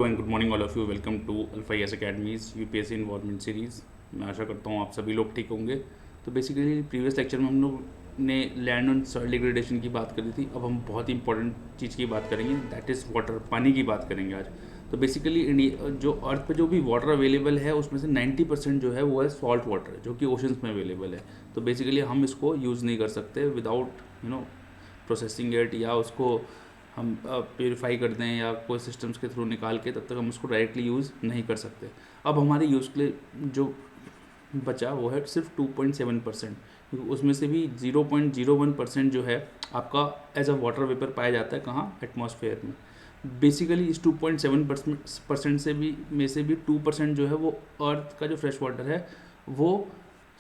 And good morning all of you. Welcome to Alpha S Academy's UPSC involvement series. मैं आशा करता हूँ आप सभी लोग ठीक होंगे। तो बेसिकली प्रीवियस लेक्चर में हम लोग ने लैंड एंड सॉइल डिग्रेडेशन की बात करी थी। अब हम बहुत ही इंपॉर्टेंट चीज़ की बात करेंगे, दैट इज़ वाटर, पानी की बात करेंगे आज। तो बेसिकली इंडिया जो अर्थ पे जो भी वाटर अवेलेबल है उसमें से 90% जो है वो है सॉल्ट वाटर, जो कि ओशंस में अवेलेबल है। तो बेसिकली हम इसको यूज़ नहीं कर सकते विदाउट प्रोसेसिंग इट, या उसको हम प्योरीफाई कर दें या कोई सिस्टम्स के थ्रू निकाल के, तब तक हम उसको डायरेक्टली यूज़ नहीं कर सकते। अब हमारे यूज़ के लिए जो बचा वो है सिर्फ 2.7%, क्योंकि उसमें से भी 0.01% जो है आपका एज अ वाटर वेपर पाया जाता है। कहाँ? एटमॉस्फेयर में। बेसिकली इस 2.7% से भी में से भी 2% जो है वो अर्थ का जो फ्रेश वाटर है वो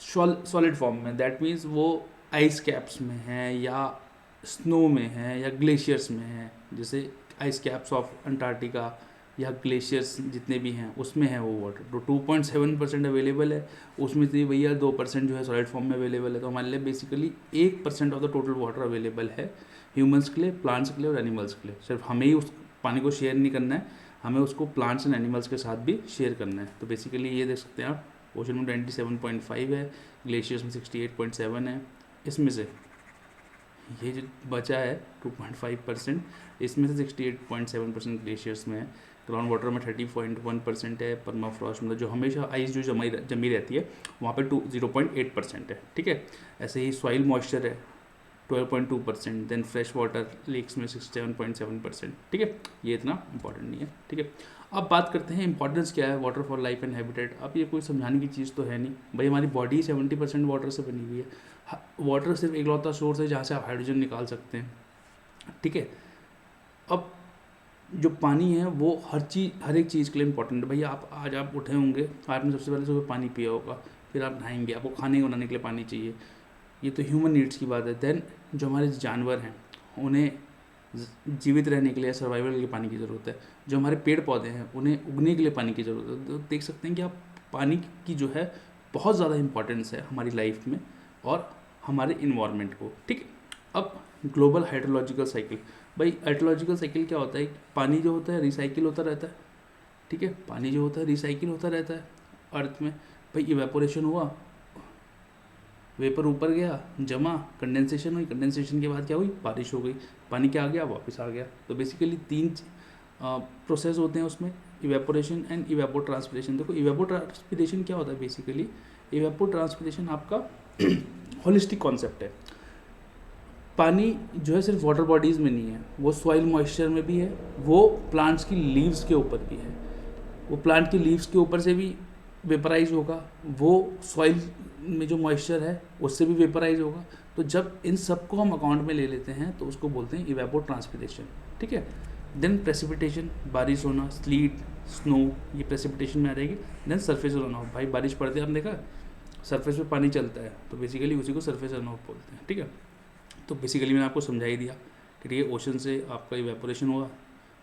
सॉलिड फॉर्म में, दैट मीन्स वो आइस कैप्स में है या स्नो में है या ग्लेशियर्स में है। जैसे आइस कैप्स ऑफ अंटार्कटिका या ग्लेशियर्स जितने भी हैं उसमें है वो वाटर। तो 2.7% अवेलेबल है, उसमें से भैया 2% जो है सॉलिड फॉर्म में अवेलेबल है। तो हमारे लिए basically 1% of the total water available है ह्यूमंस के लिए, प्लांट्स के लिए और एनिमल्स के लिए। सिर्फ हमें ही उस पानी को शेयर नहीं करना है, हमें उसको प्लांट्स एंड एनिमल्स के साथ भी शेयर करना है। तो बेसिकली ये देख सकते हैं आप, ओशन में 27.5 है, ग्लेशियर्स में 68.7 है। इसमें से ये जो बचा है 2.5%, इसमें से 68.7% ग्लेशियर्स में है। ग्राउंड वाटर में 30.1% है। परमाफ्रॉस्ट मतलब जो हमेशा आइस जो जमी रहती है वहाँ पे 0.8% है। ठीक है। ऐसे ही सॉइल मॉइस्चर है 12.2%, देन फ्रेश वाटर लेक्स में 67.7%। ठीक है, ये इतना इंपॉर्टेंट नहीं है। ठीक है, अब बात करते हैं इंपॉर्टेंस क्या है water for life and habitat. अब ये कोई समझाने की चीज़ तो है नहीं भाई, हमारी बॉडी 70% वाटर से बनी हुई है। वाटर सिर्फ एकलौता सोर्स है जहाँ से आप हाइड्रोजन निकाल सकते हैं। ठीक है, अब जो पानी है वो हर एक चीज़ के लिए इंपॉर्टेंट है। भैया आप उठे होंगे, आपने सबसे पहले सुबह पानी पिया होगा, फिर आप नहाएंगे, आपको खाने बनाने के लिए पानी चाहिए। ये तो ह्यूमन नीड्स की बात है। देन जो हमारे जानवर हैं उन्हें जीवित रहने के लिए, सर्वाइवल के लिए पानी की ज़रूरत है। जो हमारे पेड़ पौधे हैं उन्हें उगने के लिए पानी की ज़रूरत है। तो देख सकते हैं कि आप पानी की जो है बहुत ज़्यादा इंपॉर्टेंस है हमारी लाइफ में और हमारे इन्वायरमेंट को। ठीक है, अब ग्लोबल हाइड्रोलॉजिकल साइकिल। भाई हाइड्रोलॉजिकल साइकिल क्या होता है? पानी जो होता है रिसाइकिल होता रहता है। ठीक है, पानी जो होता है रिसाइकिल होता रहता है अर्थ में। भाई इवेपोरेशन हुआ, वेपर ऊपर गया, जमा, कंडेंसेशन हुई, कंडेंसेशन के बाद क्या हुई? बारिश हो गई, पानी क्या आ गया? वापस आ गया। तो बेसिकली तीन प्रोसेस होते हैं उसमें, इवेपोरेशन एंड इवेपो ट्रांसपिरेशन। देखो इवेपो ट्रांसपिरेशन क्या होता है? बेसिकली इवेपो ट्रांसपिरेशन आपका होलिस्टिक कॉन्सेप्ट है। पानी जो है सिर्फ वाटर बॉडीज़ में नहीं है, वो सॉइल मॉइस्चर में भी है, वो प्लांट्स की लीव्स के ऊपर भी है, वो प्लांट की लीव्स के ऊपर से भी वेपराइज होगा, वो सॉइल में जो मॉइस्चर है उससे भी वेपराइज होगा। तो जब इन सब को हम अकाउंट में ले लेते हैं तो उसको बोलते हैं इवेपो ट्रांसपिरेशन। ठीक है, देन प्रेसिपिटेशन, बारिश होना, स्लीट, स्नो, ये प्रेसिपिटेशन में आ जाएगी। देन सरफेस रन ऑफ, भाई बारिश पड़ती है, आपने देखा सरफेस पे पानी चलता है, तो बेसिकली उसी को सरफेस रन ऑफ बोलते हैं। ठीक है, तो बेसिकली मैंने आपको समझा ही दिया कि ये ओशन से आपका इवेपोरेशन हुआ,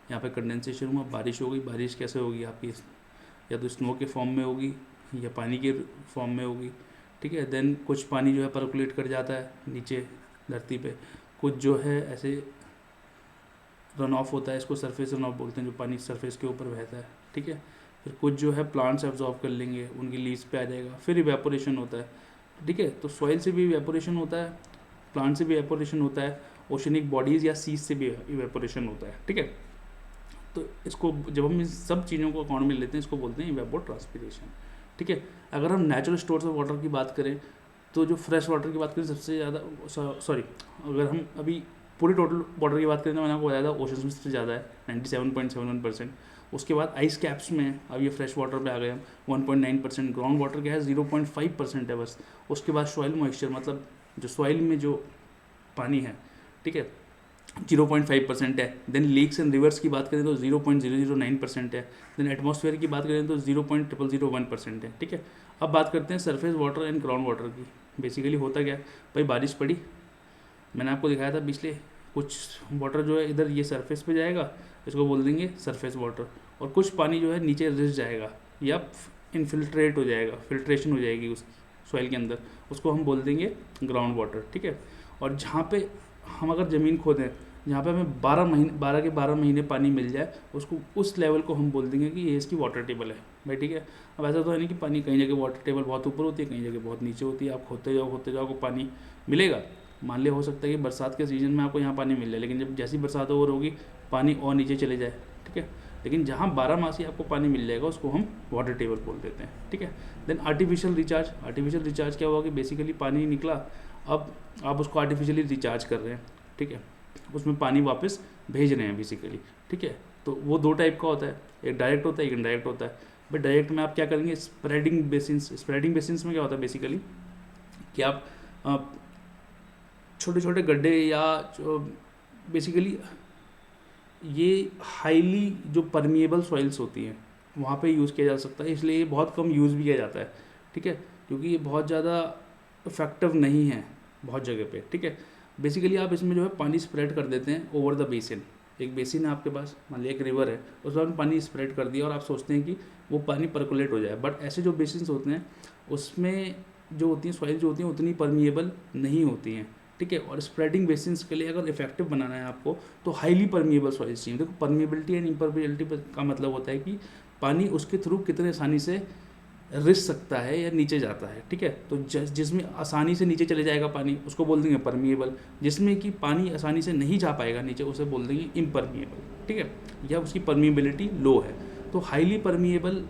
यहाँ पे कंडेंसेशन हुआ, बारिश हो गई। बारिश कैसे होगी आपकी? या तो स्नो के फॉर्म में होगी या पानी के फॉर्म में होगी। ठीक है, देन कुछ पानी जो है परकुलेट कर जाता है नीचे धरती पे, कुछ जो है ऐसे रन ऑफ होता है, इसको सरफेस रन ऑफ बोलते हैं, जो पानी सरफेस के ऊपर बहता है। ठीक है, फिर कुछ जो है प्लांट्स एब्जॉर्ब कर लेंगे, उनकी लीव्स पे आ जाएगा, फिर इवेपोरेशन होता है। ठीक है, तो सॉइल से भी इवेपोरेशन होता है, प्लांट से भी इवेपोरेशन होता है, ओशनिक बॉडीज़ या सीज से भी इवेपोरेशन होता है। ठीक है, तो इसको जब हम इन सब चीज़ों को अकाउंट में लेते हैं इसको बोलते हैं इवेपो ट्रांसपिरेशन। ठीक है, अगर हम नेचुरल स्टोर्स ऑफ वाटर की बात करें तो जो फ्रेश वाटर की बात करें सबसे ज़्यादा, सॉरी, अगर हम अभी पूरी टोटल वाटर की बात करें तो मैंने आपको बताया था ओशंस में सबसे ज़्यादा है 97.71%। उसके बाद आइस कैप्स में अब ये फ्रेश वाटर पे आ गए हम 1.9%। ग्राउंड वाटर क्या है 0.5% है बस। उसके बाद सॉइल मॉइस्चर, मतलब जो सॉइल में जो पानी है, ठीक है, 0.5% है। देन लेक्स एंड रिवर्स की बात करें तो 0.009% है। देन एटमॉस्फेयर की बात करें तो 0.0001% है। ठीक है, अब बात करते हैं surface water and ground water की। बेसिकली होता क्या है भाई, बारिश पड़ी, मैंने आपको दिखाया था पिछले, कुछ वाटर जो है इधर ये सरफेस पे जाएगा, इसको बोल देंगे सरफेस वाटर, और कुछ पानी जो है नीचे रिस जाएगा या इनफिल्ट्रेट हो जाएगा, फिल्ट्रेशन हो जाएगी उस सॉइल के अंदर, उसको हम बोल देंगे ग्राउंड वाटर। ठीक है, और जहाँ पे हम अगर ज़मीन खोदें, जहाँ पे हमें 12 के 12 महीने पानी मिल जाए, उसको उस लेवल को हम बोल देंगे कि ये इसकी वाटर टेबल है भाई, ठीक है। अब ऐसा तो है नहीं कि पानी कहीं जगह वाटर टेबल बहुत ऊपर होती है, कहीं जगह बहुत नीचे होती है, आप खोदते जाओ आपको पानी मिलेगा। मान लिया हो सकता है कि बरसात के सीज़न में आपको यहाँ पानी मिल जाए, लेकिन जब जैसी बरसात ओवर होगी पानी और नीचे चले जाए, ठीक है। लेकिन जहाँ 12 मासी आपको पानी मिल जाएगा उसको हम वाटर टेबल बोल देते हैं, ठीक है। देन आर्टिफिशियल रिचार्ज क्या हुआ कि बेसिकली पानी निकला, अब आप उसको आर्टिफिशियली रिचार्ज कर रहे हैं, ठीक है, उसमें पानी वापस भेज रहे हैं बेसिकली, ठीक है। तो वो दो टाइप का होता है, एक डायरेक्ट होता है, एक इनडायरेक्ट होता है। बट डायरेक्ट में आप क्या करेंगे, स्प्रेडिंग बेसिन्स में क्या होता है बेसिकली कि आप छोटे छोटे गड्ढे या बेसिकली ये हाईली जो परमिएबल सॉइल्स होती हैं वहाँ पे यूज़ किया जा सकता है, इसलिए ये बहुत कम यूज़ भी किया जाता है, ठीक है, क्योंकि ये बहुत ज़्यादा इफेक्टिव नहीं है बहुत जगह पे, ठीक है। बेसिकली आप इसमें जो है पानी स्प्रेड कर देते हैं ओवर द बेसिन। एक बेसिन है आपके पास, मान लिया एक रिवर है, उसमें आपने पानी स्प्रेड कर दिया और आप सोचते हैं कि वो पानी परकुलेट हो जाए, बट ऐसे जो बेसिन्स होते हैं उसमें जो होती हैं सॉइल जो होती हैं उतनी परमिएबल नहीं होती हैं, ठीक है। और स्प्रेडिंग बेसिन्स के लिए अगर इफेक्टिव बनाना है आपको तो हाईली परमिएबल सॉइल्स चाहिए। देखो परमिएबिलिटी एंड इम्परमिएबिलिटी का मतलब होता है कि पानी उसके थ्रू कितने आसानी से रिस सकता है या नीचे जाता है, ठीक है। तो जिसमें आसानी से नीचे चले जाएगा पानी उसको बोल देंगे परमिएबल, जिसमें कि पानी आसानी से नहीं जा पाएगा नीचे उसे बोल देंगे इम्परमिएबल, ठीक है, या उसकी परमिएबिलिटी लो है। तो हाईली परमिएबल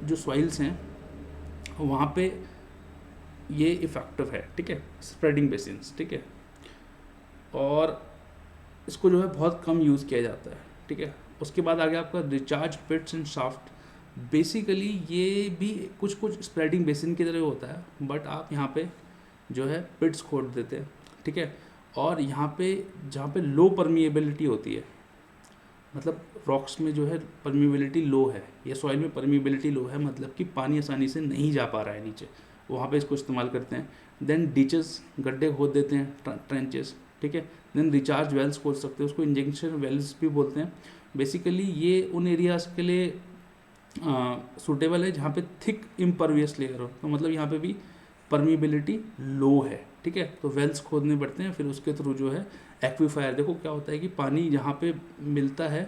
जो सॉइल्स हैं वहाँ पे ये इफेक्टिव है, ठीक है, स्प्रेडिंग बेसिन्स, ठीक है। और इसको जो है बहुत कम यूज़ किया जाता है, ठीक है। उसके बाद आ गया आपका रिचार्ज पिट्स एंड शाफ्ट। बेसिकली ये भी कुछ स्प्रेडिंग बेसिन की तरह होता है, बट आप यहाँ पे जो है पिट्स खोद देते हैं, ठीक है। और यहाँ पे जहाँ पे लो परमिएबिलिटी होती है, मतलब रॉक्स में जो है परमिएबिलिटी लो है या सॉइल में परमिएबिलिटी लो है, मतलब कि पानी आसानी से नहीं जा पा रहा है नीचे, वहाँ पे इसको इस्तेमाल करते हैं। देन डिचेस, गड्ढे खोद देते हैं, ट्रेंचेस, ठीक है। देन रिचार्ज वेल्स खोद सकते हैं, उसको इंजेक्शन वेल्स भी बोलते हैं। बेसिकली ये उन एरियाज़ के लिए सूटेबल है जहाँ पे थिक इम्परवियस लेयर हो, तो मतलब यहाँ पे भी परमिएबिलिटी लो है, ठीक है। तो वेल्स खोदने पड़ते हैं, फिर उसके थ्रू जो है एक्वीफायर। देखो क्या होता है कि पानी यहाँ पे मिलता है,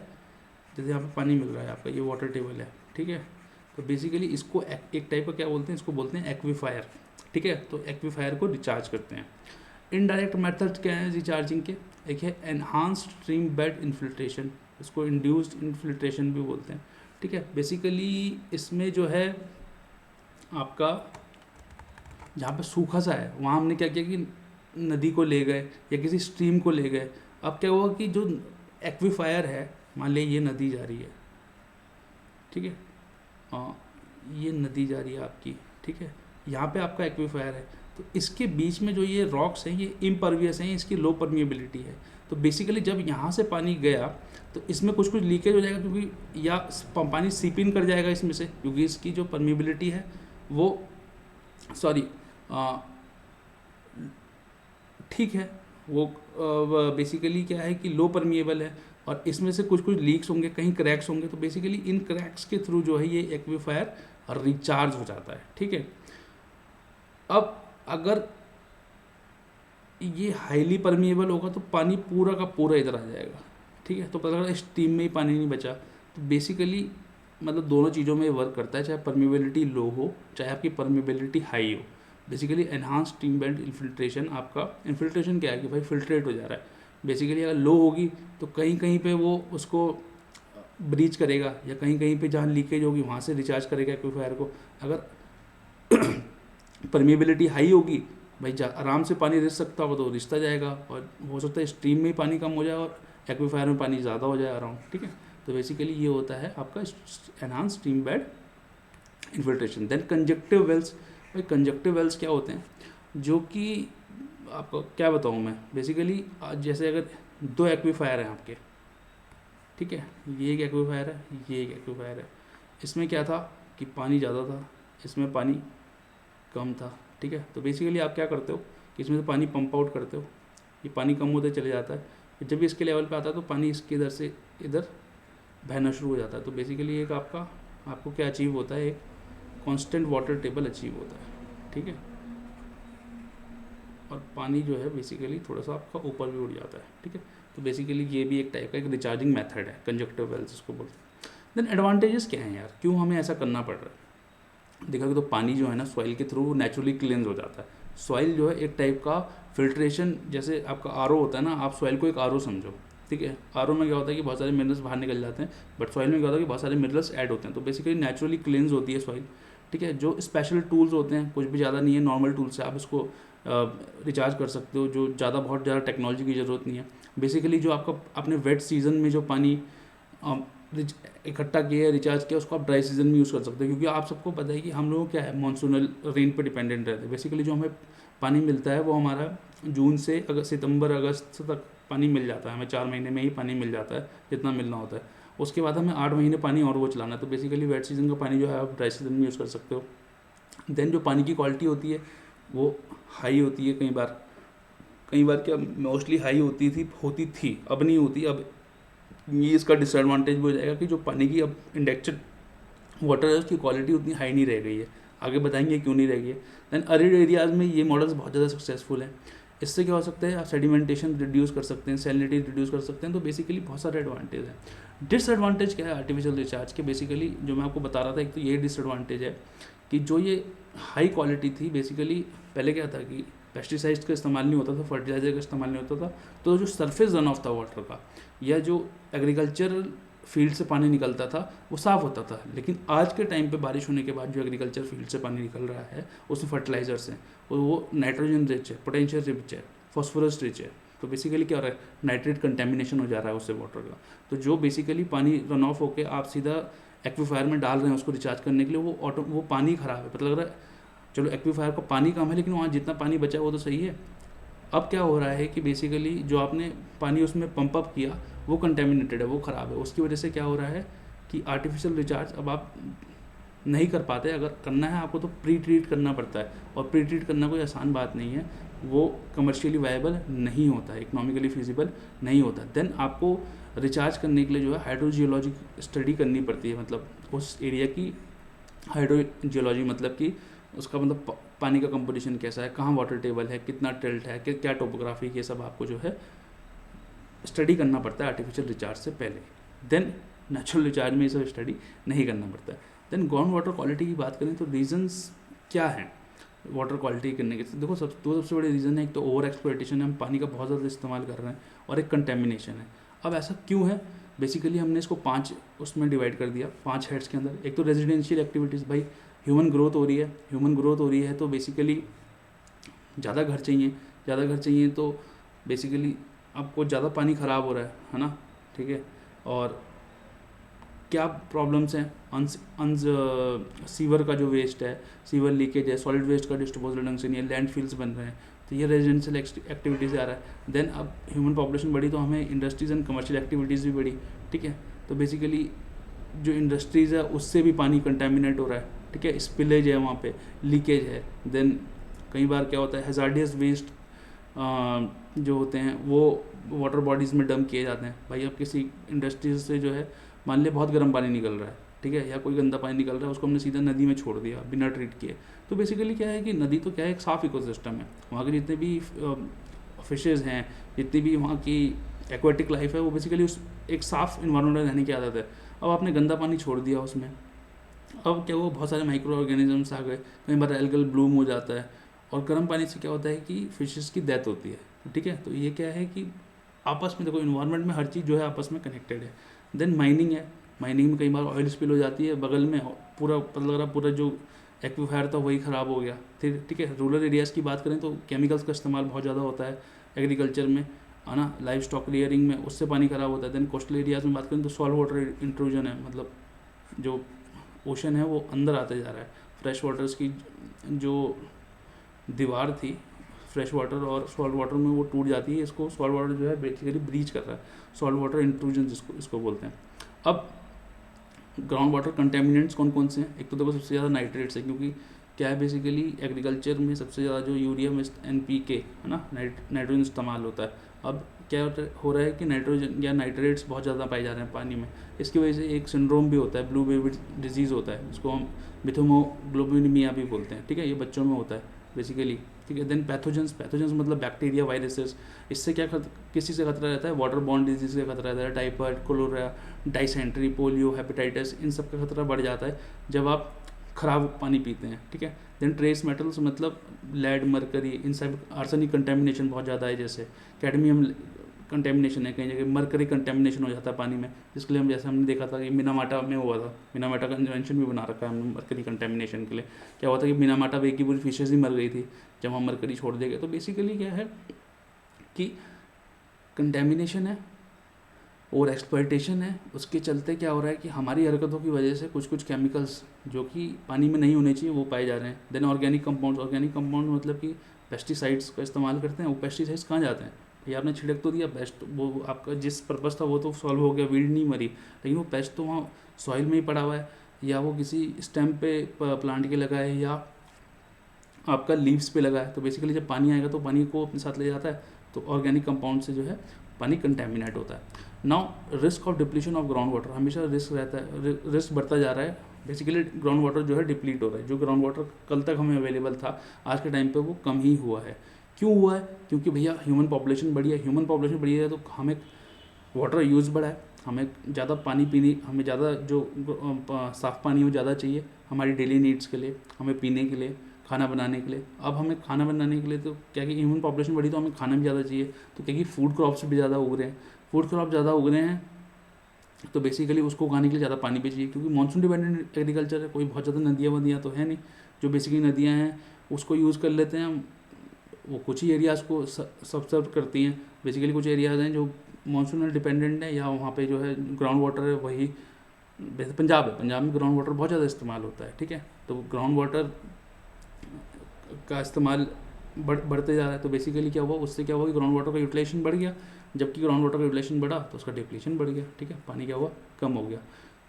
जैसे यहाँ पे पानी मिल रहा है आपका, ये वाटर टेबल है, ठीक है। तो बेसिकली इसको एक टाइप का क्या बोलते हैं, इसको बोलते हैं एक्वीफायर, ठीक है। तो एक्वीफायर को रिचार्ज करते हैं। इनडायरेक्ट मेथड क्या है रिचार्जिंग के, एक है एनहांस्ड स्ट्रीम बेड इन्फिल्ट्रेशन, इसको इंड्यूस्ड इन्फिल्ट्रेशन भी बोलते हैं, ठीक है। बेसिकली इसमें जो है आपका जहाँ पे सूखा सा है वहाँ हमने क्या किया कि नदी को ले गए या किसी स्ट्रीम को ले गए। अब क्या हुआ कि जो एक्वीफायर है, मान लिया ये नदी जा रही है, ठीक है, ये नदी जा रही है आपकी, ठीक है, यहाँ पे आपका एक्वीफायर है, तो इसके बीच में जो ये रॉक्स हैं ये इम्परवियस हैं, इसकी लो परमिएबिलिटी है। तो बेसिकली जब यहाँ से पानी गया तो इसमें कुछ लीकेज हो जाएगा, क्योंकि या पानी सीप इन कर जाएगा इसमें से, क्योंकि इसकी जो परमिएबिलिटी है वो ठीक है, वो बेसिकली क्या है कि लो परमिएबल है, और इसमें से कुछ लीक्स होंगे, कहीं क्रैक्स होंगे, तो बेसिकली इन क्रैक्स के थ्रू जो है ये एक्वीफायर रिचार्ज हो जाता है, ठीक है। अब अगर ये हाईली परमिएबल होगा तो पानी पूरा का पूरा इधर आ जाएगा, ठीक है। तो पता लगा स्टीम में ही पानी नहीं बचा। तो बेसिकली मतलब दोनों चीज़ों में वर्क करता है, चाहे परमिएबिलिटी लो हो चाहे आपकी परमिएबिलिटी हाई हो। Basically enhance steam bed infiltration, आपका इन्फिल्ट्रेशन क्या है कि भाई फिल्ट्रेट हो जा रहा है। बेसिकली अगर लो होगी तो कहीं कहीं पे वो उसको ब्रीच करेगा, या कहीं कहीं पे जहाँ लीकेज होगी वहाँ से रिचार्ज करेगा एक्वीफायर को। अगर परमिएबिलिटी हाई होगी, भाई आराम से पानी रिस सकता होगा तो रिसता जाएगा, और हो सकता है स्ट्रीम में ही पानी कम हो जाए और एक्वीफायर में पानी ज़्यादा हो जाए अराउंड, ठीक है। तो बेसिकली ये होता है आपका enhance steam bed infiltration. Then conjunctive wells. भाई कंजक्टिव वेल्स क्या होते हैं, जो कि आपको क्या बताऊँ मैं, बेसिकली जैसे अगर दो एक्वीफायर हैं आपके, ठीक है, ये एक एक्वीफायर है, ये एक एक्वीफायर है, इसमें क्या था कि पानी ज़्यादा था, इसमें पानी कम था, ठीक है। तो बेसिकली आप क्या करते हो कि इसमें से पानी पंप आउट करते हो, ये पानी कम होते चले जाता है, फिर जब भी इसके लेवल पे आता है तो पानी इसके इधर से इधर बहना शुरू हो जाता है। तो बेसिकली एक आपको क्या अचीव होता है, एक कांस्टेंट वाटर टेबल अचीव होता है, ठीक है। और पानी जो है बेसिकली थोड़ा सा आपका ऊपर भी उड़ जाता है, ठीक है। तो बेसिकली ये भी एक टाइप का एक रिचार्जिंग मेथड है, कंजक्टिव वेल्स इसको बोलते हैं। देन एडवांटेजेस क्या हैं यार, क्यों हमें ऐसा करना पड़ रहा है? देखा कि तो पानी जो है ना सॉइल के थ्रू नेचुरली क्लींस हो जाता है। सॉइल जो है एक टाइप का फिल्ट्रेशन, जैसे आपका आरओ होता है ना, आप सॉइल को एक आरओ समझो, ठीक है। आरओ में क्या होता है कि बहुत सारे मिनरल्स बाहर निकल जाते हैं, बट सॉइल में क्या होता है कि बहुत सारे मिनरल्स ऐड होते हैं, तो बेसिकली नेचुरली क्लींस होती है सॉइल, ठीक है। जो स्पेशल टूल्स होते हैं, कुछ भी ज़्यादा नहीं है, नॉर्मल टूल से आप इसको रिचार्ज कर सकते हो, जो ज़्यादा बहुत ज़्यादा टेक्नोलॉजी की ज़रूरत नहीं है। बेसिकली जो आपका आपने वेट सीजन में जो पानी इकट्ठा किया है, रिचार्ज किया, उसको आप ड्राई सीजन में यूज़ कर सकते हो, क्योंकि आप सबको पता है कि हम लोग क्या है, मानसूनल रेन पे डिपेंडेंट रहते हैं। बेसिकली जो हमें पानी मिलता है वो हमारा जून से सितंबर अगस्त तक पानी मिल जाता है, हमें 4 महीने में ही पानी मिल जाता है जितना मिलना होता है। उसके बाद हमें 8 महीने पानी और वो चलाना है, तो बेसिकली वेट सीजन का पानी जो है आप ड्राई सीजन में यूज़ कर सकते हो। देन जो पानी की क्वालिटी होती है वो हाई होती है, कई बार क्या मोस्टली हाई होती थी, अब नहीं होती। अब ये इसका डिसएडवांटेज भी हो जाएगा कि जो पानी की अब इंडेक्चर वाटर है उसकी क्वालिटी उतनी हाई नहीं रह गई है, आगे बताएंगे क्यों नहीं रह गई है। दैन अरिड एरियाज़ में ये मॉडल्स बहुत ज़्यादा सक्सेसफुल हैं। इससे क्या हो सकता है, आप सेडिमेंटेशन रिड्यूस कर सकते हैं, सैलिनिटी रिड्यूस कर सकते हैं, तो बेसिकली बहुत सारे एडवांटेज हैं। डिसएडवांटेज क्या है आर्टिफिशियल रिचार्ज के? बेसिकली जो मैं आपको बता रहा था, एक तो ये डिसएडवांटेज है कि जो ये हाई क्वालिटी थी, बेसिकली पहले क्या था कि पेस्टिसाइड्स का इस्तेमाल नहीं होता था, फर्टिलाइजर का इस्तेमाल नहीं होता था, तो जो सरफेस रन ऑफ था वाटर का, या जो एग्रीकल्चर फील्ड से पानी निकलता था वो साफ़ होता था। लेकिन आज के टाइम पे बारिश होने के बाद जो एग्रीकल्चर फील्ड से पानी निकल रहा है उसमें फर्टिलाइजर्स हैं, और वो नाइट्रोजन रिच है, पोटेंशियल रिच है, फॉस्फोरस रिच है। तो बेसिकली क्या हो रहा है, नाइट्रेट कंटेमिनेशन हो जा रहा है उससे वाटर का। तो जो बेसिकली पानी रन ऑफ होकर आप सीधा एक्वीफायर में डाल रहे हैं उसको रिचार्ज करने के लिए, वो पानी ख़राब है, पता लग रहा है। चलो एक्वीफायर का पानी कम है, लेकिन वहाँ जितना पानी बचा है वो तो सही है। अब क्या हो रहा है कि बेसिकली जो आपने पानी उसमें पंप अप किया वो कंटेमिनेटेड है, वो ख़राब है। उसकी वजह से क्या हो रहा है कि आर्टिफिशियल रिचार्ज अब आप नहीं कर पाते। अगर करना है आपको तो प्री ट्रीट करना पड़ता है, और प्री ट्रीट करना कोई आसान बात नहीं है, वो कमर्शियली वायबल नहीं होता है, इकोनॉमिकली फिजिबल नहीं होता। देन आपको रिचार्ज करने के लिए जो है हाइड्रोजियोलॉजी स्टडी करनी पड़ती है, मतलब उस एरिया की हाइड्रोजियोलॉजी, मतलब कि उसका मतलब पानी का कंपोजिशन कैसा है, कहाँ वाटर टेबल है, कितना टिल्ट है, क्या टोपोग्राफी, ये सब आपको जो है स्टडी करना पड़ता है आर्टिफिशियल रिचार्ज से पहले। देन नेचुरल रिचार्ज में ये सब स्टडी नहीं करना पड़ता है। देन ग्राउंड वाटर क्वालिटी की बात करें तो रीजंस क्या हैं वाटर क्वालिटी करने के? देखो सबसे बड़े रीज़न है, एक तो ओवर एक्सप्लॉयटेशन है, हम पानी का बहुत ज़्यादा इस्तेमाल कर रहे हैं, और एक कंटेमिनेशन है। अब ऐसा क्यों है? बेसिकली हमने इसको 5 उसमें डिवाइड कर दिया, 5 हेड्स के अंदर। एक तो रेजिडेंशियल एक्टिविटीज़, भाई ह्यूमन ग्रोथ हो रही है, तो बेसिकली ज़्यादा घर चाहिए, तो बेसिकली आपको ज़्यादा पानी ख़राब हो रहा है ना, ठीक है। और क्या प्रॉब्लम्स हैं, सीवर का जो वेस्ट है, सीवर लीकेज है, सॉलिड वेस्ट का डिस्पोजल ढंग से नहीं है, लैंडफिल्स बन रहे हैं, तो ये रेजिडेंशियल एक्टिविटी से आ रहा है। देन अब ह्यूमन पॉपुलेशन बढ़ी तो हमें इंडस्ट्रीज़ एंड कमर्शियल एक्टिविटीज़ भी बढ़ी, ठीक है। तो बेसिकली जो इंडस्ट्रीज़ है उससे भी पानी कंटेमिनेट हो रहा है, ठीक है, स्पिलेज है, वहाँ पे लीकेज है। देन कई बार क्या होता है, हैजार्डियस वेस्ट जो होते हैं वो वाटर बॉडीज़ में डंप किए जाते हैं। भाई अब किसी इंडस्ट्रीज से जो है, मान लिया बहुत गर्म पानी निकल रहा है, ठीक है, या कोई गंदा पानी निकल रहा है, उसको हमने सीधा नदी में छोड़ दिया बिना ट्रीट किए। तो बेसिकली क्या है कि नदी तो क्या है, एक साफ़ इकोसिस्टम है, वहाँ के जितने भी फिशेज़ हैं, जितनी भी वहाँ की एक्वेटिक लाइफ है, वो बेसिकली उस एक साफ़ इन्वायरमेंट में रहने की आदत है। अब आपने गंदा पानी छोड़ दिया उसमें, अब क्या हुआ, बहुत सारे माइक्रो ऑर्गेनिजम्स आ गए, कई बार एल्गल ब्लूम हो जाता है, और गर्म पानी से क्या होता है कि फिशेस की डेथ होती है, ठीक है। तो ये क्या है कि आपस में देखो, इन्वायरमेंट में हर चीज़ जो है आपस में कनेक्टेड है। देन माइनिंग है, माइनिंग में कई बार ऑयल स्पिल हो जाती है, बगल में पूरा पता लग रहा पूरा जो एक्वीफायर था वही ख़राब हो गया, फिर ठीक है। रूरल एरियाज़ की बात करें तो केमिकल्स का इस्तेमाल बहुत ज़्यादा होता है एग्रीकल्चर में, है ना, लाइव स्टॉक रियरिंग में, उससे पानी ख़राब होता है। देन कोस्टल एरियाज़ में बात करें तो सॉल्ट वाटर इंट्रूजन है, मतलब जो ओशन है वो अंदर आते जा रहा है, फ्रेश वाटर्स की जो दीवार थी फ्रेश वाटर और सॉल्ट वाटर में वो टूट जाती है, इसको सॉल्ट वाटर जो है बेसिकली ब्रीच कर रहा है, सॉल्ट वाटर इंट्रूजन इसको बोलते हैं। अब ग्राउंड वाटर कंटेमिनेंट्स कौन कौन से हैं? एक तो देखो सबसे ज़्यादा नाइट्रेट्स है, क्योंकि क्या है बेसिकली एग्रीकल्चर में सबसे ज़्यादा जो यूरिया में NPK है ना, नाइट्रोजन इस्तेमाल होता है। अब क्या हो रहा है कि नाइट्रोजन या नाइट्रेट्स बहुत ज़्यादा पाए जा रहे हैं पानी में, इसकी वजह से एक सिंड्रोम भी होता है, ब्लू बेबी डिजीज़ होता है, जिसको हम मिथोमोग्लोबिनिमिया भी बोलते हैं, ठीक है, ये बच्चों में होता है। बेसिकली, ठीक है। देन पैथोजेंस, पैथोजेंस मतलब बैक्टीरिया, वायरसेस, इससे क्या किस चीज़ से खतरा रहता है, वाटर बॉर्न डिजीज का खतरा रहता है, typhoid, cholera, dysentery, polio, hepatitis, इन सब का खतरा बढ़ जाता है जब आप ख़राब पानी पीते हैं, ठीक है। देन ट्रेस मेटल्स मतलब लेड, मरकरी, इन सब, आर्सेनिक कंटेमिनेशन बहुत ज़्यादा है, जैसे कैडमियम कंटेमिनेशन है, कहीं जगह मरकरी कंटेमिनेशन हो जाता है पानी में, जिसके लिए हम, जैसे हमने देखा था कि मिनामाटा में हुआ था, मिनामाटा कन्वेंशन भी बना रखा है हमने मरकरी कंटेमिनेशन के लिए। क्या हुआ था कि मिनामाटा पे की पूरी फिशेज ही मर गई थी जब हम मरकरी छोड़ देंगे। तो बेसिकली क्या है कि कंटेमिनेशन है और एक्सप्लॉयटेशन है, उसके चलते क्या हो रहा है कि हमारी हरकतों की वजह से कुछ कुछ केमिकल्स जो कि पानी में नहीं होने चाहिए वो पाए जा रहे हैं। Then organic compounds, organic compound मतलब कि पेस्टिसाइड्स का इस्तेमाल करते हैं, वो पेस्टिसाइड्स कहाँ जाते हैं, भैया आपने छिड़क तो दिया पेस्ट, वो आपका जिस पर्पज़ था वो तो सॉल्व हो गया, वीड नहीं मरी, लेकिन वो पेस्ट तो वहाँ सॉइल में ही पड़ा हुआ है, या वो किसी स्टेम पे प्लांट के लगा है, या आपका लीव्स पे लगा है। तो बेसिकली जब पानी आएगा तो पानी को अपने साथ ले जाता है, तो ऑर्गेनिक कंपाउंड से जो है पानी कंटेमिनेट होता है। Now risk of depletion of ground water, हमेशा रिस्क रहता है, रिस्क बढ़ता जा रहा है। बेसिकली ग्राउंड वाटर जो है डिप्लीट हो रहा है, जो ग्राउंड वाटर कल तक हमें अवेलेबल था आज के टाइम पे वो कम ही हुआ है। क्यों हुआ है, क्योंकि भैया ह्यूमन पॉपुलेशन बढ़ी है, ह्यूमन पॉपुलेशन बढ़ी है तो हमें वाटर यूज़ बढ़ा है, हमें ज़्यादा पानी पीने, हमें ज़्यादा जो साफ़ पानी वो ज़्यादा चाहिए हमारी डेली नीड्स के लिए, हमें पीने के लिए, खाना बनाने के लिए। अब हमें खाना बनाने के लिए तो क्या कि ह्यूमन पॉपुलेशन बढ़ी तो हमें खाना भी ज़्यादा चाहिए, तो क्या कि फूड क्रॉप्स भी ज़्यादा उग रहे हैं, फूड क्रॉप ज़्यादा उग रहे हैं तो बेसिकली उसको उगाने के लिए ज़्यादा पानी भी चाहिए, क्योंकि मानसून डिपेंडेंट एग्रीकल्चर है, कोई बहुत ज़्यादा नदियाँ वदियाँ तो है नहीं, जो बेसिकली नदियाँ हैं उसको यूज़ कर लेते हैं हम, वो कुछ ही एरियाज़ को सब्सर्व करती हैं। बेसिकली कुछ एरियाज़ हैं जो मानसून डिपेंडेंट है, या वहाँ पे जो है ग्राउंड वाटर है वही, वैसे पंजाब है, पंजाब में ग्राउंड वाटर बहुत ज़्यादा इस्तेमाल होता है, ठीक है। तो ग्राउंड वाटर का इस्तेमाल बढ़ते जा रहा है, तो बेसिकली क्या हुआ, उससे क्या हुआ कि ग्राउंड वाटर का यूटिलाइजेशन बढ़ गया, जबकि ग्राउंड वाटर का यूटिलाइजेशन बढ़ा तो उसका डिप्लीशन बढ़ गया, ठीक है, पानी क्या हुआ, कम हो गया।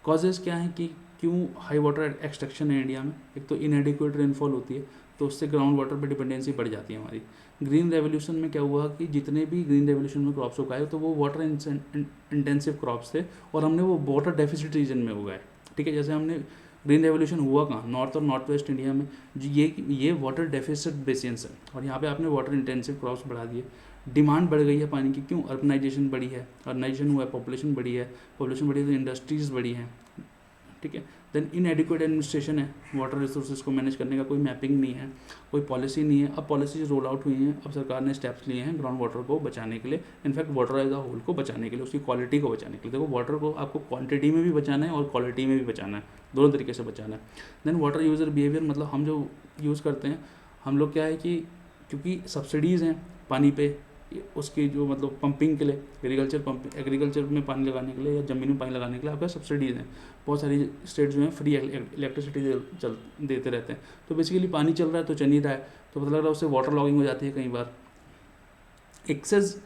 कॉजेज़ क्या हैं कि क्यों हाई वाटर एक्सट्रैक्शन है इंडिया में, एक तो इनएडिक्वेट रेनफॉल होती है तो उससे ग्राउंड वाटर पर डिपेंडेंसी बढ़ जाती है हमारी। ग्रीन रेवोल्यूशन में क्या हुआ कि जितने भी ग्रीन रेवोल्यूशन में क्रॉप्स उगाए तो वो वाटर इंटेंसिव क्रॉप्स थे और हमने वो वाटर डेफिसिट रीजन में उगाए, ठीक है। जैसे हमने ग्रीन रेवोल्यूशन हुआ कहाँ, नॉर्थ और नॉर्थ वेस्ट इंडिया में, ये वाटर डेफिसिट बेसिन्स है और यहाँ पे आपने वाटर इंटेंसिव क्रॉप्स बढ़ा दिए, डिमांड बढ़ गई है पानी की, क्यों, अर्बनाइजेशन बढ़ी है, अर्बनाइजेशन हुआ है, पॉपुलेशन बढ़ी है, पॉपुलेशन बढ़ी है तो इंडस्ट्रीज़ बढ़ी हैं, ठीक है। देन इनएडिक्वेट एडमिनिस्ट्रेशन है, वाटर रिसोर्सेज को मैनेज करने का कोई मैपिंग नहीं है, कोई पॉलिसी नहीं है। अब पॉलिसीज रोल आउट हुई हैं, अब सरकार ने स्टेप्स लिए हैं ग्राउंड वाटर को बचाने के लिए, in fact water as a whole को बचाने के लिए, उसकी क्वालिटी को बचाने के लिए। देखो वाटर को आपको क्वांटिटी में भी बचाना है और क्वालिटी में भी बचाना है, दोनों तरीके से बचाना है। देन वाटर यूज़र बिहेवियर, मतलब हम जो यूज़ करते हैं, हम लोग क्या है कि क्योंकि सब्सिडीज़ हैं पानी पे, उसकी जो मतलब पंपिंग के लिए, एग्रीकल्चर में पानी लगाने के लिए या ज़मीन में पानी लगाने के लिए आपका सब्सिडीज़ हैं। बहुत सारी स्टेट जो हैं फ्री इलेक्ट्रिसिटी देते रहते हैं, तो बेसिकली पानी चल रहा है तो चल नहीं रहा है, तो पता लग रहा है उससे वाटर लॉगिंग हो जाती है, कई बार एक्सेस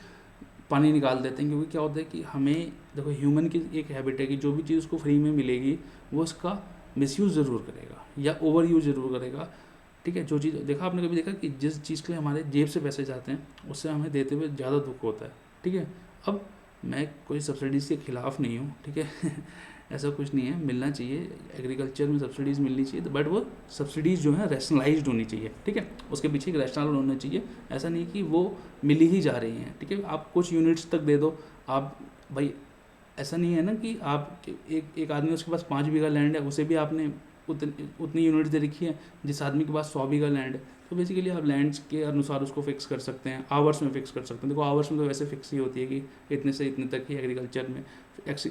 पानी निकाल देते हैं। क्योंकि क्या होता है कि हमें, देखो ह्यूमन की एक हैबिट है कि जो भी चीज़ उसको फ्री में मिलेगी वो उसका मिसयूज़ ज़रूर करेगा या ओवर यूज़ ज़रूर करेगा, ठीक है। जो चीज़ देखा, आपने कभी देखा कि जिस चीज़ के लिए हमारे जेब से पैसे जाते हैं उससे हमें देते हुए ज़्यादा दुख होता है, ठीक है। अब मैं कोई सब्सिडीज़ के ख़िलाफ़ नहीं हूँ, ठीक है ऐसा कुछ नहीं है, मिलना चाहिए, एग्रीकल्चर में सब्सिडीज़ मिलनी चाहिए, बट वो सब्सिडीज़ जो है रैशनलाइज्ड होनी चाहिए, ठीक है। उसके पीछे एक रैशनल होना चाहिए, ऐसा नहीं कि वो मिली ही जा रही हैं, ठीक है। आप कुछ यूनिट्स तक दे दो, आप भाई ऐसा नहीं है ना कि आप एक आदमी उसके पास 5 बीघा लैंड है, उसे भी आपने उतनी यूनिट दे रखी है जिस आदमी के पास 100 बीघा लैंड है। तो बेसिकली आप लैंड्स के अनुसार उसको फिक्स कर सकते हैं, आवर्स में फिक्स कर सकते हैं। देखो आवर्स में तो वैसे फिक्स ही होती है कि इतने से इतने तक ही एग्रीकल्चर में,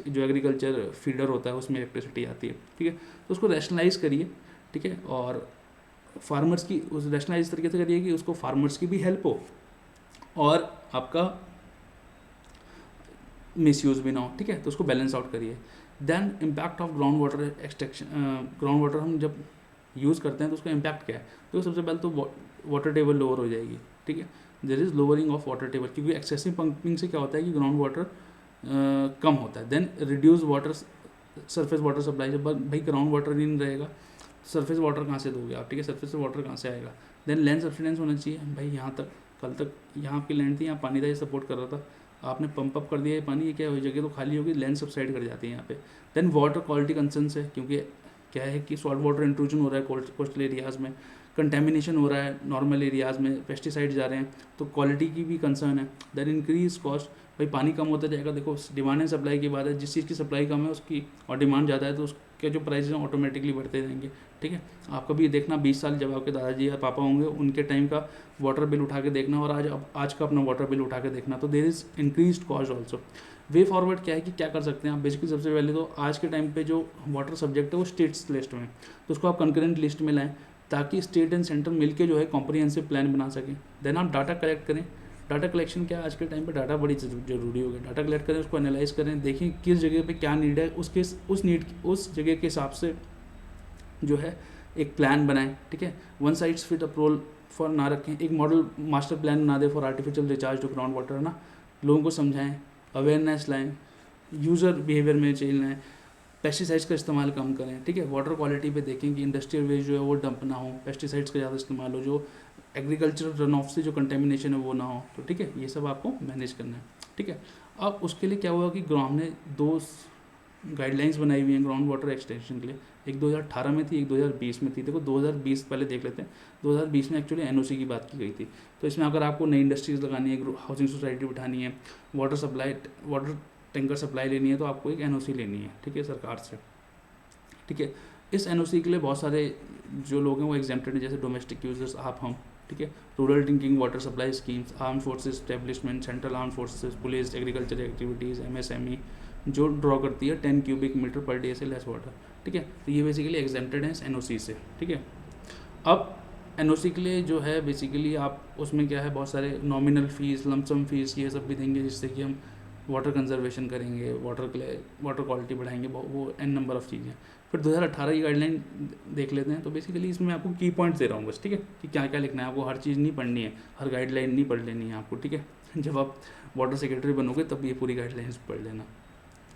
जो एग्रीकल्चर फीडर होता है उसमें इलेक्ट्रिसिटी आती है, ठीक है। तो उसको रैशनलाइज करिए, ठीक है, और फार्मर्स की उस रैशनलाइज तरीके से करिए कि उसको फार्मर्स की भी हेल्प हो और आपका मिसयूज़ भी ना हो, ठीक है। तो उसको बैलेंस आउट करिए। Then impact of ground water extraction, ground water हम जब यूज़ करते हैं तो उसका इम्पैक्ट क्या है, तो सबसे पहले तो वाटर टेबल लोअर हो जाएगी, ठीक है। There is lowering of water table, क्योंकि एक्सेसिव पंपिंग से क्या होता है कि ग्राउंड वाटर कम होता है। Then reduce water surface water supply, जब भाई ग्राउंड वाटर नहीं रहेगा सरफेस वाटर कहाँ से दोगे आप, ठीक है, सरफेस से वाटर कहाँ से आएगा। देन लैंड सब्सिडेंस होना चाहिए, भाई यहाँ तक कल तक यहाँ आपकी लैंड थी, यहाँ पानी था, ये सपोर्ट कर रहा था, आपने पंप अप कर दिया ये पानी, ये क्या हो, जगह तो खाली होगी, लैंड सबसाइड कर जाती है यहाँ पे। देन वाटर क्वालिटी कंसर्न्स है, क्योंकि क्या है कि सॉल्ट वाटर इंट्रूजन हो रहा है कोस्टल एरियाज़ में, कंटेमिनेशन हो रहा है नॉर्मल एरियाज़ में, पेस्टिसाइड जा रहे हैं, तो क्वालिटी की भी कंसर्न है। देन इंक्रीज कॉस्ट, भाई पानी कम होता जाएगा, देखो डिमांड एंड सप्लाई की बात है, जिस चीज़ की सप्लाई कम है उसकी और डिमांड ज़्यादा है तो उसके जो प्राइस हैं ऑटोमेटिकली बढ़ते जाएंगे। ठीक है, आप कभी देखना 20 साल जब आपके दादाजी या पापा होंगे उनके टाइम का वाटर बिल उठा के देखना और आज का अपना वाटर बिल उठा के देखना, तो there is increase cost also. Way forward क्या है कि क्या कर सकते हैं आप, बेसिकली सबसे पहले तो आज के टाइम पे जो वाटर सब्जेक्ट है वो स्टेट्स लिस्ट में, तो उसको आप कंकरेंट लिस्ट में लाएं ताकि स्टेट एंड सेंटर मिलके जो है कॉम्प्रिहेंसिव प्लान बना सकें। देन आप डाटा कलेक्ट करें। डाटा कलेक्शन क्या, आज के टाइम पे डाटा बड़ी जरूरी हो गई। डाटा कलेक्ट करें, उसको एनालाइज करें, देखें किस जगह पे क्या नीड है, उस जगह के हिसाब से जो है एक प्लान बनाएं। ठीक है, one size fit approach for ना रखें, एक मॉडल मास्टर प्लान बना दे for artificial recharge to ground water, है ना। लोगों को समझाएं, अवेयरनेस लाएं, यूज़र बिहेवियर में चेंज लाएं, पेस्टिसाइड्स का इस्तेमाल कम करें। ठीक है, वाटर क्वालिटी पे देखें कि इंडस्ट्रियल वेस्ट जो है वो डंप ना हो, पेस्टिसाइड्स का ज़्यादा इस्तेमाल हो, जो एग्रीकल्चरल रन ऑफ से जो कंटेमिनेशन है वो ना हो। तो ठीक है, ये सब आपको मैनेज करना है। ठीक है, अब उसके लिए क्या हुआ कि हमने 2 गाइडलाइंस बनाई हुई हैं ग्राउंड वाटर एक्सटेंशन के लिए, एक 2018 में थी, एक 2020 में थी। देखो 2020 पहले देख लेते हैं। 2020 में एक्चुअली एनओसी की बात की गई थी, तो इसमें अगर आपको नई इंडस्ट्रीज लगानी है, हाउसिंग सोसाइटी बिठानी है, वाटर टैंकर सप्लाई लेनी है, तो आपको एक एनओसी लेनी है। ठीक है, सरकार से। ठीक है, इस एनओसी के लिए बहुत सारे जो लोग हैं वो एग्जेम्प्टेड हैं, जैसे डोमेस्टिक यूजर्स, आप, हम। ठीक है, rural drinking water supply schemes, arm forces establishment, central arm forces, police, agriculture activities, MSME जो ड्रॉ करती है 10 क्यूबिक मीटर पर डे से लेस वाटर। ठीक है, तो ये बेसिकली एग्जेम्प्टेड है इस एनओसी से। ठीक है, अब एनओसी के लिए जो है बेसिकली आप उसमें क्या है, बहुत सारे नॉमिनल फीस, लमसम फीस, ये सब भी देंगे, जिससे कि हम वाटर कंजर्वेशन करेंगे, वाटर क्वालिटी बढ़ाएंगे, वो एन नंबर ऑफ़ चीज़ें। फिर 2018 की गाइडलाइन देख लेते हैं। तो बेसिकली इसमें आपको की पॉइंट्स दे रहा हूँ बस। ठीक है, कि क्या क्या लिखना है, आपको हर चीज़ नहीं पढ़नी है, हर गाइडलाइन नहीं पढ़ लेनी है आपको। ठीक है, जब आप वाटर सेक्रेटरी बनोगे तब ये पूरी गाइडलाइंस पढ़ लेना।